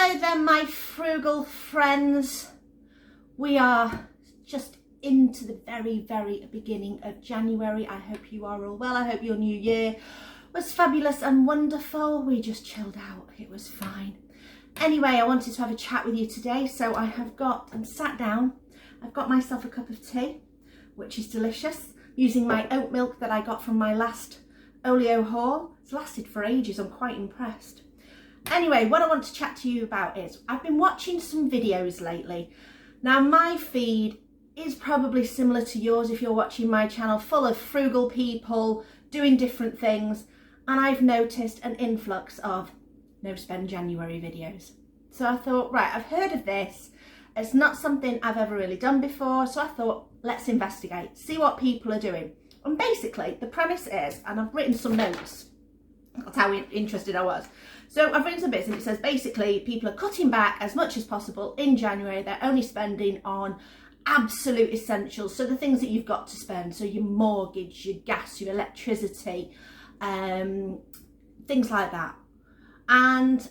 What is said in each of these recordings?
Hello then, my frugal friends. We are just into the very beginning of January. I hope you are all well. I hope your new year was fabulous and wonderful. We just chilled out. It was fine. Anyway, I wanted to have a chat with you today. So I'm sat down. I've got myself a cup of tea, which is delicious, using my oat milk that I got from my last oleo haul. It's lasted for ages. I'm quite impressed. Anyway, what I want to chat to you about is I've been watching some videos lately. Now, my feed is probably similar to yours if you're watching my channel, full of frugal people doing different things, and I've noticed an influx of no spend January videos. So I thought, right, I've heard of this. It's not something I've ever really done before, so I thought, let's investigate, see what people are doing. And basically, the premise is, and I've written some notes, that's how interested I was. So I've written some bits and it says basically people are cutting back as much as possible in January. They're only spending on absolute essentials. So the things that you've got to spend. So your mortgage, your gas, your electricity, things like that. And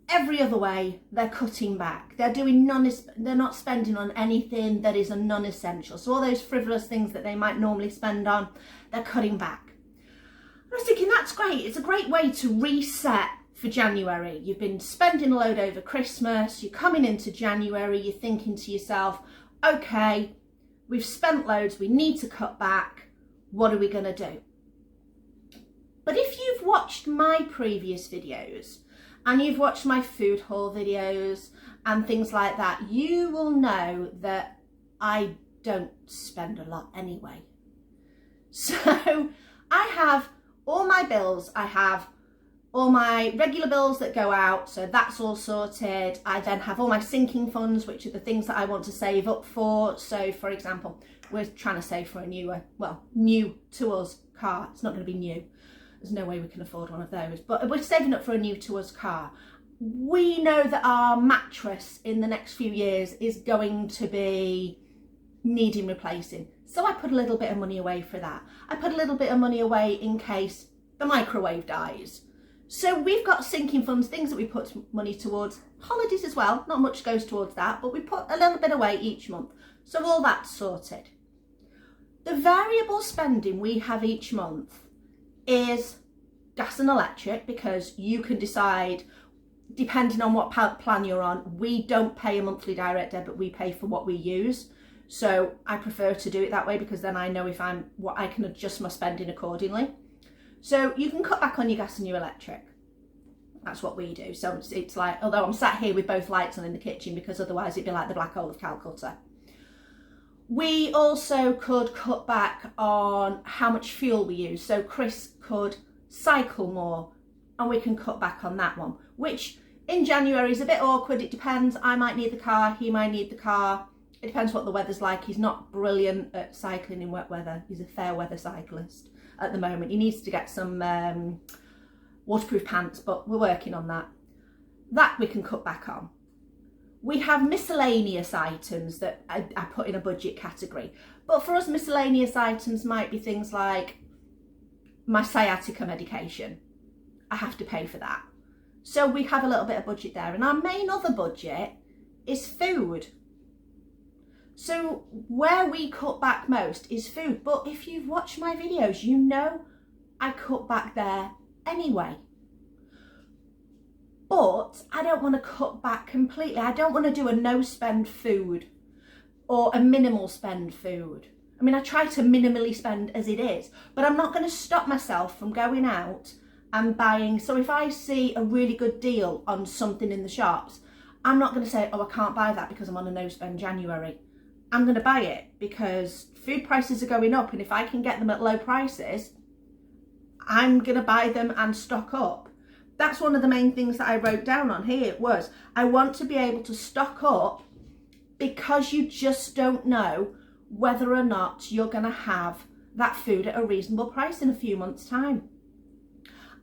every other way they're cutting back. They're doing they're not spending on anything that is a non-essential. So all those frivolous things that they might normally spend on, they're cutting back. I was thinking, that's great. It's a great way to reset for January. You've been spending a load over Christmas. You're coming into January. You're thinking to yourself, okay, we've spent loads. We need to cut back. What are we going to do? But if you've watched my previous videos and you've watched my food haul videos and things like that, you will know that I don't spend a lot anyway. So I have all my bills. I have all my regular bills that go out, so that's all sorted. I then have all my sinking funds, which are the things that I want to save up for. So for example, we're trying to save for a new to us car. It's not going to be new. There's no way we can afford one of those, but we're saving up for a new to us car. We know that our mattress in the next few years is going to be needing replacing. So I put a little bit of money away for that. I put a little bit of money away in case the microwave dies. So we've got sinking funds, things that we put money towards. Holidays as well, not much goes towards that, but we put a little bit away each month. So all that's sorted. The variable spending we have each month is gas and electric, because you can decide, depending on what plan you're on, we don't pay a monthly direct debit, we pay for what we use. So I prefer to do it that way because then I know I can adjust my spending accordingly. So you can cut back on your gas and your electric. That's what we do. So it's like, although I'm sat here with both lights on in the kitchen because otherwise it'd be like the Black Hole of Calcutta. We also could cut back on how much fuel we use. So Chris could cycle more and we can cut back on that one, which in January is a bit awkward. It depends. I might need the car. He might need the car. It depends what the weather's like. He's not brilliant at cycling in wet weather. He's a fair weather cyclist at the moment. He needs to get some waterproof pants, but we're working on that. That we can cut back on. We have miscellaneous items that I put in a budget category. But for us, miscellaneous items might be things like my sciatica medication. I have to pay for that. So we have a little bit of budget there. And our main other budget is food. So where we cut back most is food. But if you've watched my videos, you know I cut back there anyway. But I don't want to cut back completely. I don't want to do a no spend food or a minimal spend food. I mean, I try to minimally spend as it is, but I'm not going to stop myself from going out and buying. So if I see a really good deal on something in the shops, I'm not going to say, oh, I can't buy that because I'm on a no spend January. I'm going to buy it because food prices are going up, and if I can get them at low prices, I'm going to buy them and stock up. That's one of the main things that I wrote down on here was I want to be able to stock up because you just don't know whether or not you're going to have that food at a reasonable price in a few months' time.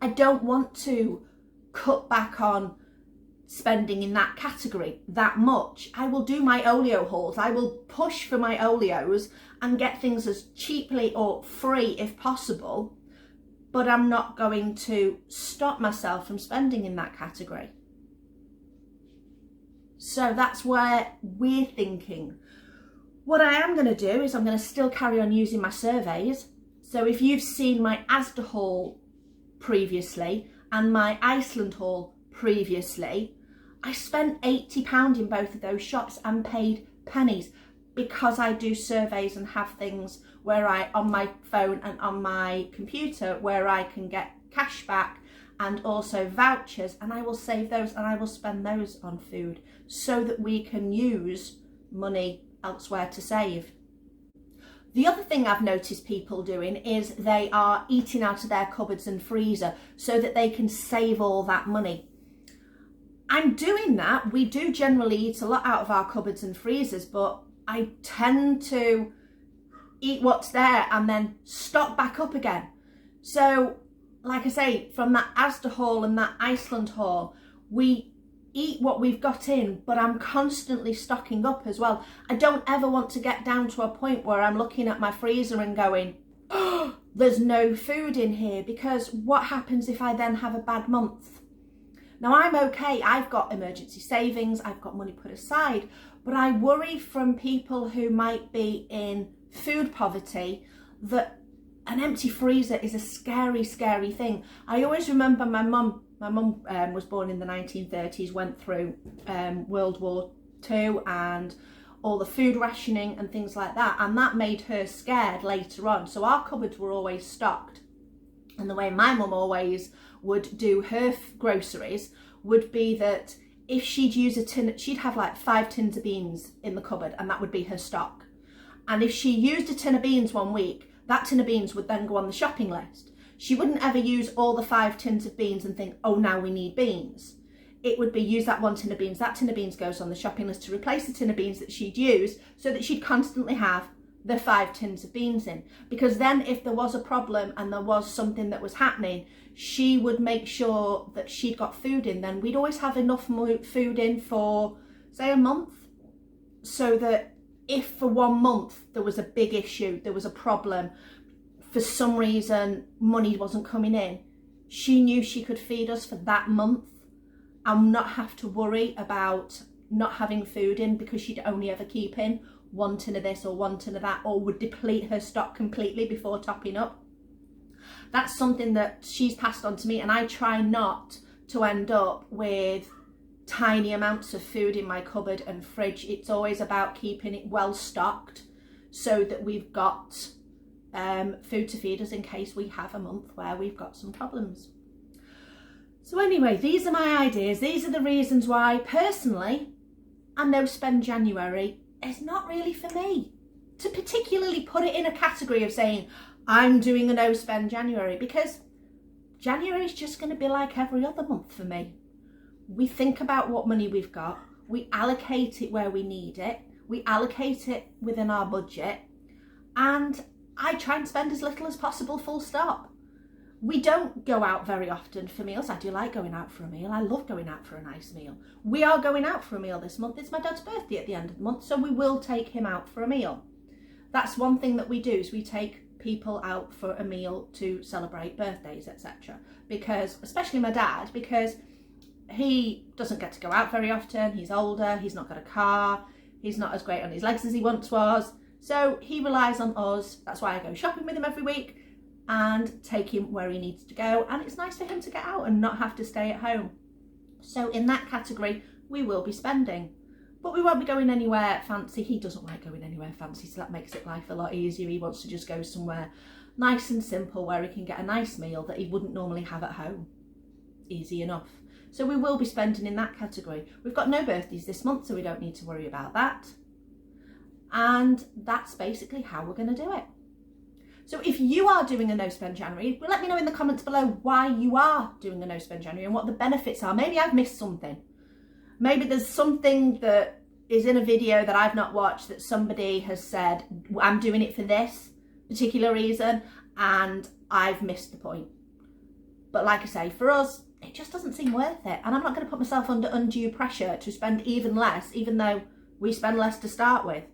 I don't want to cut back on spending in that category that much. I will do my oleo hauls. I will push for my oleos and get things as cheaply or free if possible, but I'm not going to stop myself from spending in that category. So that's where we're thinking. What I am going to do is I'm going to still carry on using my surveys. So if you've seen my Asda haul previously and my Iceland haul previously, I spent £80 in both of those shops and paid pennies, because I do surveys and have things where on my phone and on my computer, where I can get cash back and also vouchers, and I will save those and I will spend those on food so that we can use money elsewhere to save. The other thing I've noticed people doing is they are eating out of their cupboards and freezer so that they can save all that money. I'm doing that. We do generally eat a lot out of our cupboards and freezers, but I tend to eat what's there and then stock back up again. So, like I say, from that Asda haul and that Iceland haul, we eat what we've got in, but I'm constantly stocking up as well. I don't ever want to get down to a point where I'm looking at my freezer and going, oh, there's no food in here, because what happens if I then have a bad month? Now, I'm okay, I've got emergency savings, I've got money put aside, but I worry from people who might be in food poverty that an empty freezer is a scary, scary thing. I always remember my mum was born in the 1930s, went through World War II and all the food rationing and things like that, and that made her scared later on. So our cupboards were always stocked. And the way my mum always would do her groceries would be that if she'd use a tin, she'd have like 5 tins of beans in the cupboard, and that would be her stock. And if she used a tin of beans one week, that tin of beans would then go on the shopping list. She wouldn't ever use all the 5 tins of beans and think, oh, now we need beans. It would be use that one tin of beans. That tin of beans goes on the shopping list to replace the tin of beans that she'd use, so that she'd constantly have the 5 tins of beans in. Because then if there was a problem and there was something that was happening, she would make sure that she'd got food in. Then we'd always have enough food in for, say, a month, so that if for 1 month there was a big issue, there was a problem, for some reason money wasn't coming in, she knew she could feed us for that month and not have to worry about not having food in, because she'd only ever keep in 1 tin of this or 1 tin of that, or would deplete her stock completely before topping up. That's something that she's passed on to me, and I try not to end up with tiny amounts of food in my cupboard and fridge. It's always about keeping it well stocked so that we've got food to feed us in case we have a month where we've got some problems. So anyway, these are my ideas. These are the reasons why personally a no spend January is not really for me. To particularly put it in a category of saying I'm doing a no spend January, because January is just going to be like every other month for me. We think about what money we've got, we allocate it where we need it, we allocate it within our budget, and I try and spend as little as possible, full stop. We don't go out very often for meals. I do like going out for a meal. I love going out for a nice meal. We are going out for a meal this month. It's my dad's birthday at the end of the month, so we will take him out for a meal. That's one thing that we do, is we take people out for a meal to celebrate birthdays, etc. Because, especially my dad, because he doesn't get to go out very often. He's older, he's not got a car, he's not as great on his legs as he once was. So he relies on us. That's why I go shopping with him every week and take him where he needs to go. And it's nice for him to get out and not have to stay at home. So in that category, we will be spending. But we won't be going anywhere fancy. He doesn't like going anywhere fancy, so that makes it life a lot easier. He wants to just go somewhere nice and simple where he can get a nice meal that he wouldn't normally have at home. Easy enough. So we will be spending in that category. We've got no birthdays this month, so we don't need to worry about that. And that's basically how we're going to do it. So if you are doing a no spend January, let me know in the comments below why you are doing a no spend January and what the benefits are. Maybe I've missed something. Maybe there's something that is in a video that I've not watched that somebody has said, I'm doing it for this particular reason, and I've missed the point. But like I say, for us, it just doesn't seem worth it. And I'm not going to put myself under undue pressure to spend even less, even though we spend less to start with.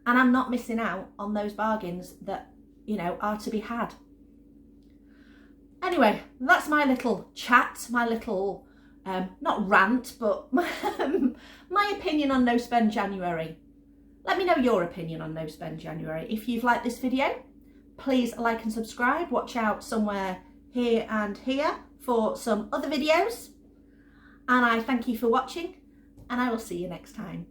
And I'm not missing out on those bargains that, you know, are to be had. Anyway, that's my little chat, my little not rant, but my opinion on No Spend January. Let me know your opinion on No Spend January. If you've liked this video, please like and subscribe. Watch out somewhere here and here for some other videos. And I thank you for watching, and I will see you next time.